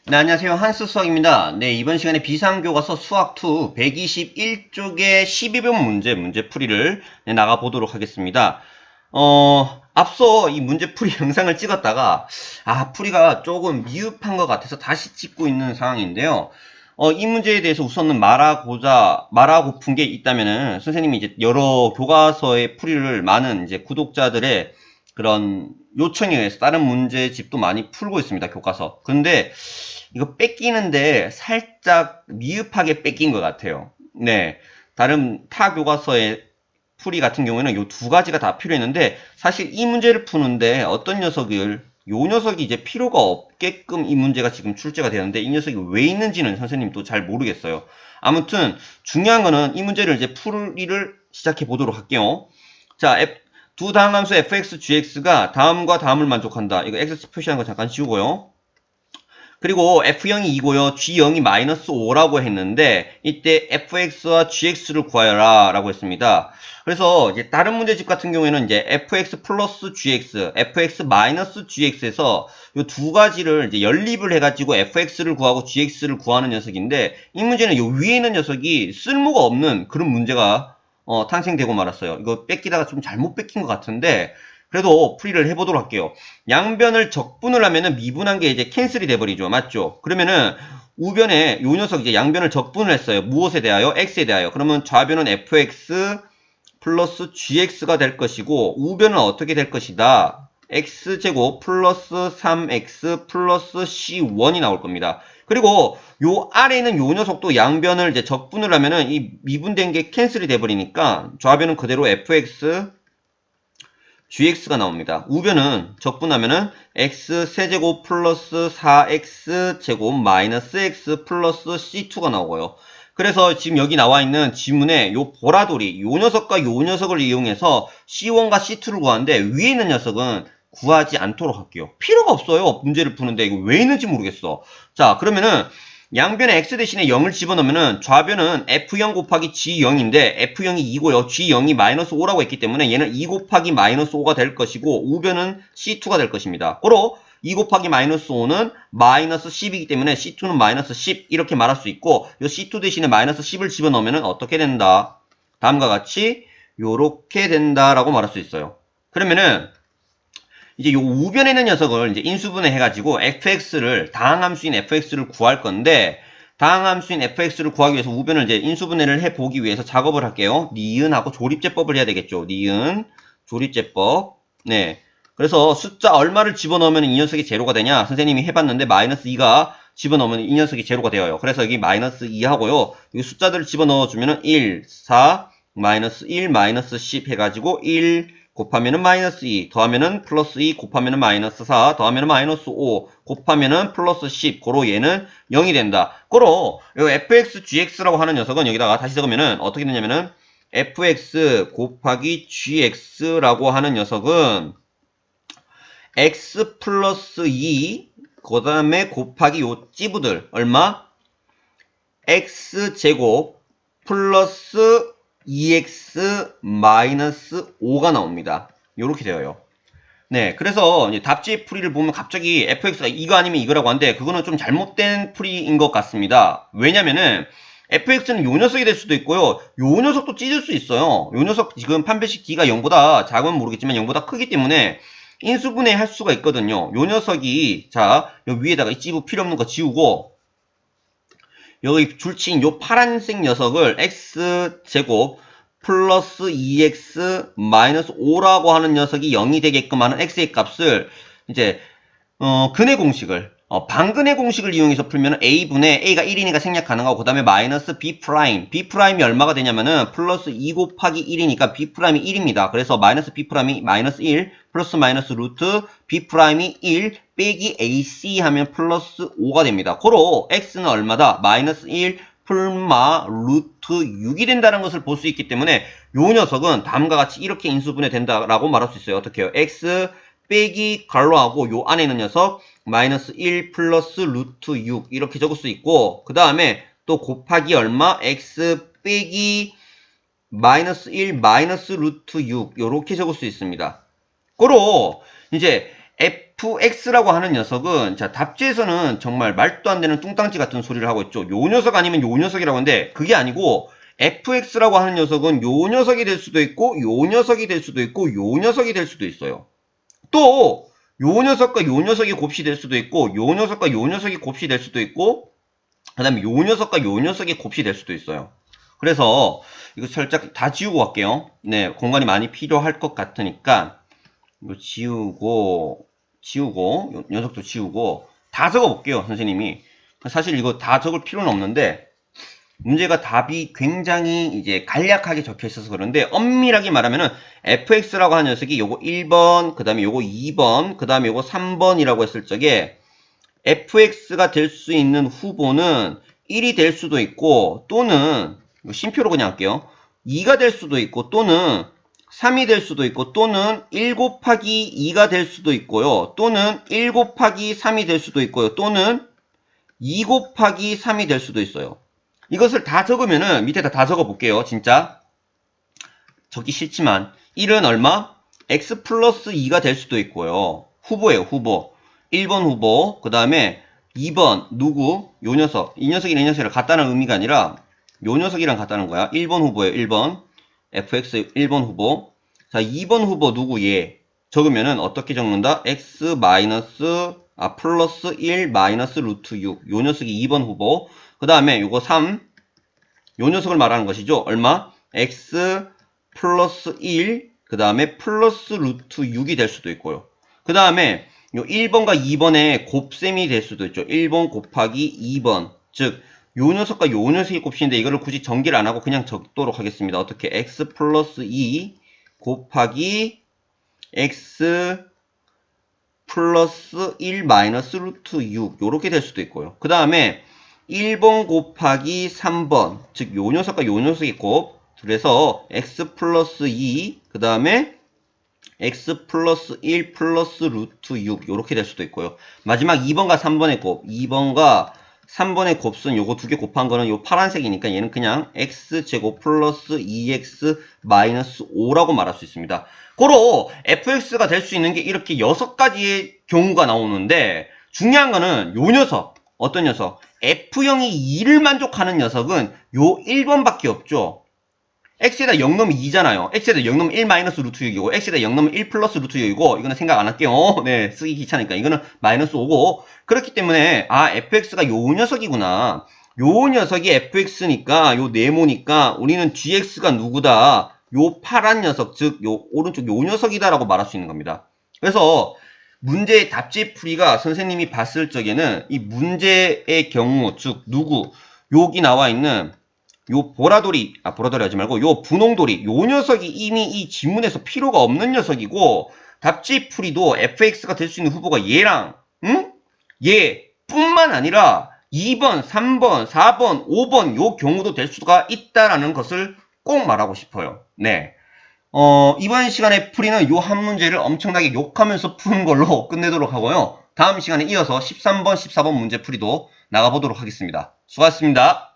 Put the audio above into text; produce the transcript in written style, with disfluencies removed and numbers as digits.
네, 안녕하세요. 한스 수학입니다. 네, 이번 시간에 비상교과서 수학2 121쪽의 12번 문제풀이를 나가보도록 하겠습니다. 앞서 이 문제풀이 영상을 찍었다가, 풀이가 조금 미흡한 것 같아서 다시 찍고 있는 상황인데요. 이 문제에 대해서 우선은 말하고픈 게 있다면은, 선생님이 이제 여러 교과서의 풀이를 많은 이제 구독자들의 그런 요청에 의해서 다른 문제집도 많이 풀고 있습니다, 교과서. 근데, 이거 뺏기는데 살짝 미흡하게 뺏긴 것 같아요. 네. 다른 타 교과서의 풀이 같은 경우에는 이 두 가지가 다 필요했는데 사실 이 문제를 푸는데 어떤 요 녀석이 이제 필요가 없게끔 이 문제가 지금 출제가 되는데 이 녀석이 왜 있는지는 선생님도 잘 모르겠어요. 아무튼 중요한 거는 이 문제를 이제 풀이를 시작해 보도록 할게요. 자, 두 다항함수 fx, gx가 다음과 다음을 만족한다. 이거 x 표시한 거 잠깐 지우고요. 그리고 F0이 2고요. G0이 마이너스 5라고 했는데 이때 fx와 gx를 구하여라 라고 했습니다. 그래서 이제 다른 문제집 같은 경우에는 이제 fx 플러스 gx, fx 마이너스 gx에서 이 두 가지를 이제 연립을 해가지고 fx를 구하고 gx를 구하는 녀석인데 이 문제는 이 위에 있는 녀석이 쓸모가 없는 그런 문제가 탄생되고 말았어요. 이거 뺏기다가 좀 잘못 뺏긴 것 같은데 그래도 풀이를 해보도록 할게요. 양변을 적분을 하면은 미분한 게 이제 캔슬이 돼버리죠. 맞죠? 그러면은 우변에 요 녀석 이제 양변을 적분을 했어요. 무엇에 대하여? x에 대하여. 그러면 좌변은 fx 플러스 gx가 될 것이고 우변은 어떻게 될 것이다? x제곱 플러스 3x 플러스 c1이 나올 겁니다. 그리고 요 아래에 있는 요 녀석도 양변을 이제 적분을 하면은 이 미분된 게 캔슬이 돼버리니까 좌변은 그대로 fx gx가 나옵니다. 우변은 적분하면은 x 세제곱 플러스 4x 제곱 마이너스 x 플러스 c2가 나오고요. 그래서 지금 여기 나와 있는 지문에 요 보라돌이 요 녀석과 요 녀석을 이용해서 c1과 c2를 구하는데 위에 있는 녀석은 구하지 않도록 할게요. 필요가 없어요. 문제를 푸는데 이거 왜 있는지 모르겠어. 자, 그러면은 양변에 x 대신에 0을 집어넣으면은 좌변은 f0 곱하기 g0인데 f0이 2고요. g0이 마이너스 5라고 했기 때문에 얘는 2 곱하기 마이너스 5가 될 것이고 우변은 c2가 될 것입니다. 고로 2 곱하기 마이너스 5는 마이너스 10이기 때문에 c2는 마이너스 10 이렇게 말할 수 있고 이 c2 대신에 마이너스 10을 집어넣으면 어떻게 된다? 다음과 같이 요렇게 된다라고 말할 수 있어요. 그러면은 이제 요 우변에 있는 녀석을 이제 인수분해 해가지고 fx를 다항함수인 fx를 구할 건데 다항함수인 fx를 구하기 위해서 우변을 이제 인수분해를 해보기 위해서 작업을 할게요. 니은하고 조립제법을 해야 되겠죠. 니은 조립제법. 네. 그래서 숫자 얼마를 집어넣으면 이 녀석이 제로가 되냐? 선생님이 해봤는데 마이너스 2가 집어넣으면 이 녀석이 제로가 되어요. 그래서 여기 마이너스 2 하고요. 이 숫자들을 집어넣어주면 1, 4, 마이너스 1, 마이너스 10 해가지고 1, 곱하면은 마이너스 2, 더하면은 플러스 2, 곱하면은 마이너스 4, 더하면은 마이너스 5, 곱하면은 플러스 10, 고로 얘는 0이 된다. 고로 요 fx, gx라고 하는 녀석은 여기다가 다시 적으면은 어떻게 되냐면은 fx 곱하기 gx라고 하는 녀석은 x 플러스 2, 그 다음에 곱하기 요 찌부들 얼마? x제곱 플러스 2x 마이너스 5가 나옵니다. 요렇게 되어요. 네, 그래서 이제 답지 풀이를 보면 갑자기 fx가 이거 아니면 이거라고 하는데 그거는 좀 잘못된 풀이인 것 같습니다. 왜냐면은 fx는 요 녀석이 될 수도 있고요. 요 녀석도 찢을 수 있어요. 요 녀석 지금 판별식 d가 0보다 작으면 모르겠지만 0보다 크기 때문에 인수분해 할 수가 있거든요. 요 녀석이 자, 요 위에다가 이 찌부 필요 없는 거 지우고 여기 줄치인 요 파란색 녀석을 x제곱 플러스 2x 마이너스 5라고 하는 녀석이 0이 되게끔 하는 x의 값을 이제 근의 공식을 반근의 공식을 이용해서 풀면 a분의 a가 1이니까 생략 가능하고 그 다음에 마이너스 b'이 얼마가 되냐면은 플러스 2 곱하기 1이니까 b'이 1입니다. 그래서 마이너스 b'이 마이너스 1 플러스 마이너스 루트 b'이 1 빼기 ac 하면 플러스 5가 됩니다. 고로 x는 얼마다? 마이너스 1 풀마 루트 6이 된다는 것을 볼 수 있기 때문에 요 녀석은 다음과 같이 이렇게 인수분해 된다라고 말할 수 있어요. 어떻게 해요? x 빼기 괄호하고 요 안에 있는 녀석 마이너스 1 플러스 루트 6 이렇게 적을 수 있고 그 다음에 또 곱하기 얼마? x 빼기 마이너스 1 마이너스 루트 6 이렇게 적을 수 있습니다. 고로 이제 fx라고 하는 녀석은, 자, 답지에서는 정말 말도 안 되는 뚱땅지 같은 소리를 하고 있죠. 요 녀석 아니면 요 녀석이라고 하는데, 그게 아니고, fx라고 하는 녀석은 요 녀석이 될 수도 있고, 요 녀석이 될 수도 있고, 요 녀석이 될 수도 있어요. 또, 요 녀석과 요 녀석이 곱시 될 수도 있고, 요 녀석과 요 녀석이 곱시 될 수도 있고, 그 다음에 요 녀석과 요 녀석이 곱시 될 수도 있어요. 그래서, 이거 살짝 다 지우고 갈게요. 네, 공간이 많이 필요할 것 같으니까, 이거 지우고, 요 녀석도 지우고, 다 적어볼게요, 선생님이. 사실 이거 다 적을 필요는 없는데, 문제가 답이 굉장히 이제 간략하게 적혀 있어서 그런데, 엄밀하게 말하면은, fx라고 하는 녀석이 요거 1번, 그 다음에 요거 2번, 그 다음에 요거 3번이라고 했을 적에, fx가 될 수 있는 후보는 1이 될 수도 있고, 또는, 심표로 그냥 할게요. 2가 될 수도 있고, 또는 3이 될 수도 있고, 또는 1 곱하기 2가 될 수도 있고요. 또는 1 곱하기 3이 될 수도 있고요. 또는 2 곱하기 3이 될 수도 있어요. 이것을 다 적으면은, 밑에다 다 적어 볼게요. 진짜. 적기 싫지만, 1은 얼마? x 플러스 2가 될 수도 있고요. 후보예요, 후보. 1번 후보, 그 다음에 2번 누구? 요 녀석. 이 녀석이랑 이 녀석이랑 같다는 의미가 아니라 요 녀석이랑 같다는 거야. 1번 후보예요. 1번. fx 1번 후보. 자, 2번 후보 누구? 얘. 적으면은 어떻게 적는다? x 플러스 1 마이너스 루트 6. 요 녀석이 2번 후보. 그 다음에 요거 3. 요 녀석을 말하는 것이죠. 얼마? x 플러스 1. 그 다음에 플러스 루트 6이 될 수도 있고요. 그 다음에 요 1번과 2번의 곱셈이 될 수도 있죠. 1번 곱하기 2번. 즉, 요 녀석과 요 녀석이 곱셈인데 이거를 굳이 전개를 안 하고 그냥 적도록 하겠습니다. 어떻게? x 플러스 2 곱하기 x 플러스 1 마이너스 루트 6. 요렇게 될 수도 있고요. 그 다음에 1번 곱하기 3번. 즉, 요 녀석과 요 녀석이 곱. 그래서 x 플러스 2. 그 다음에 x 플러스 1 플러스 루트 6 요렇게 될 수도 있고요. 마지막 2번과 3번의 곱, 2번과 3번의 곱은 요거 두 개 곱한 거는 요 파란색이니까 얘는 그냥 x제곱 플러스 2x 마이너스 5라고 말할 수 있습니다. 고로 fx가 될 수 있는 게 이렇게 6가지의 경우가 나오는데 중요한 거는 요 녀석, 어떤 녀석? f형이 2를 만족하는 녀석은 요 1번밖에 없죠. x에다 0 넣으면 2잖아요. x에다 0 넣으면 1 마이너스 루트 6이고 x에다 0 넣으면 1 플러스 루트 6이고 이거는 생각 안 할게요. 네, 쓰기 귀찮으니까 이거는 마이너스 5고 그렇기 때문에 fx가 요 녀석이구나. 요 녀석이 fx니까 요 네모니까 우리는 gx가 누구다? 요 파란 녀석, 즉 요 오른쪽 요 녀석이다라고 말할 수 있는 겁니다. 그래서 문제의 답지 풀이가 선생님이 봤을 적에는 이 문제의 경우, 즉 누구, 여기 나와 있는 요 보라돌이 하지 말고 요 분홍돌이, 요 녀석이 이미 이 지문에서 필요가 없는 녀석이고 답지 풀이도 fx가 될 수 있는 후보가 얘랑 얘 뿐만 아니라 2번, 3번, 4번, 5번 요 경우도 될 수가 있다라는 것을 꼭 말하고 싶어요. 네. 이번 시간에 풀이는 요 한 문제를 엄청나게 욕하면서 푸는 걸로 끝내도록 하고요. 다음 시간에 이어서 13번, 14번 문제 풀이도 나가보도록 하겠습니다. 수고하셨습니다.